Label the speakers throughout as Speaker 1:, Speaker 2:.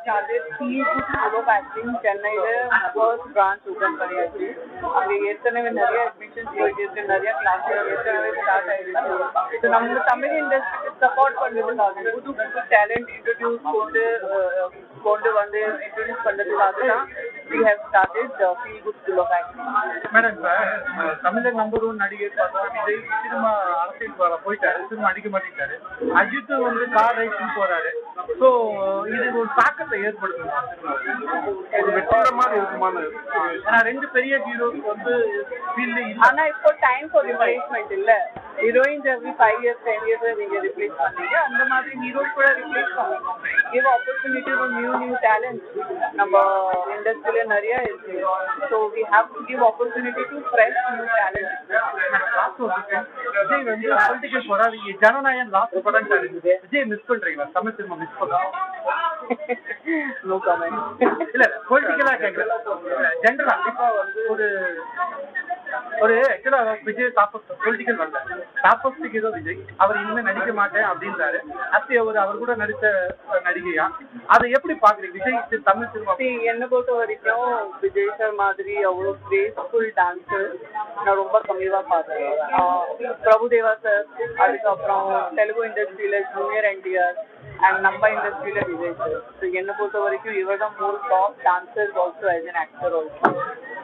Speaker 1: started Feel Good School of Acting சென்னையில first branch open பண்ணியாச்சு. அங்க ஏற்கனவே நிறைய admissions போயிட்டு இருக்கு, நிறைய classes ஏற்கனவே start ஆயிருக்கு. So நம்ம தமிழ் இண்டஸ்ட்ரிக்கு சப்போர்ட் பண்றதுக்காக புது புது டேலண்ட் இன்ட்ரோடியூஸ் கொண்டு வந்து இன்ட்ரோடியூஸ் பண்றதுக்காக தான் we have started Feel Good School of Acting.
Speaker 2: Madam, இப்போ தமிழர் நம்பர் 1 நடிகர் பார்த்தா விஜய் திரும்ப அரசியல் போயிட்டாரு, திரும்ப நடிக்க மாட்டேங்கிறாரு. அஜித் வந்து கார் ரைட்னு போறாரு. ஸோ இது ஒரு தாக்கத்தை ஏற்படுத்தும், ஒரு வெற்றிகரமாக இருக்குமான்னு. ஏன்னா 2 பெரிய ஹீரோஸ் வந்து ஃபீல்டு.
Speaker 1: ஆனா இப்போ டைம் ஃபார் ரிப்ளேஸ்மெண்ட் இல்ல. ஹீரோயின்ஸ் எவ்ரி 5 years 10 years நீங்க ரிப்ளேஸ் பண்ணீங்க, அந்த மாதிரி ஹீரோஸ் கூட ரிப்ளேஸ் பண்ணுங்க. Give opportunity to new talent. நம்ம இண்டஸ்ட்ரியில நிறைய இருக்கு. So we have to give opportunity to fresh new talent.
Speaker 2: Vijay வந்து பொலிட்டிக்கல் போறாரு. ஜனநாயகம் லாஸ்ட் படம் விஜய் மிஸ் பண்றீங்களா? தமிழ் சினிமா மிஸ் பண்ணுறோம்.
Speaker 1: No comment.
Speaker 2: இல்ல பொலிட்டிக்கலா கேட்கல, ஜென்ரலா இப்போ வந்து ஒரு ஆக்சுவலா விஜய் பொலிட்டிக்கல் வரல, டாப்பஸ்டிக் ஏதோ விஜய் அவர் இனிமே நடிக்க மாட்டேன் அப்படின்றாரு. அப்படி அவர் கூட நடித்த நடிகையா, அதை எப்படி பாக்குறீங்க? விஜய் தமிழ் சினிமா
Speaker 1: என்ன பொறுத்த வரைக்கும் விஜய் சார் மாதிரி அவ்வளோ கிரேஸ்ஃபுல் டான்ஸர் நான் ரொம்ப கம்மியாக பார்த்துருக்கேன். பிரபுதேவா சார், அதுக்கப்புறம் தெலுங்கு இண்டஸ்ட்ரியில ஜூனியர் என்டிஆர் அண்ட் நம்ம இண்டஸ்ட்ரியில விஜய் சார். ஸோ என்னை பொறுத்த வரைக்கும் இவர் தான் more top dancers also as an actor also.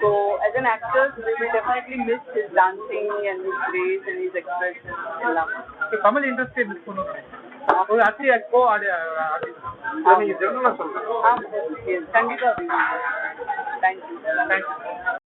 Speaker 1: So as an actor we will definitely miss his dancing and his grace and his expression எல்லாம்.
Speaker 2: தமிழ் இண்டஸ்ட்ரியை மிஸ் பண்ணுவோம். ஒரு ஆக்டியா கோ நீங்க ஜெனரலா சொல்றேன்.
Speaker 1: கண்டிப்பா. தேங்க்யூ.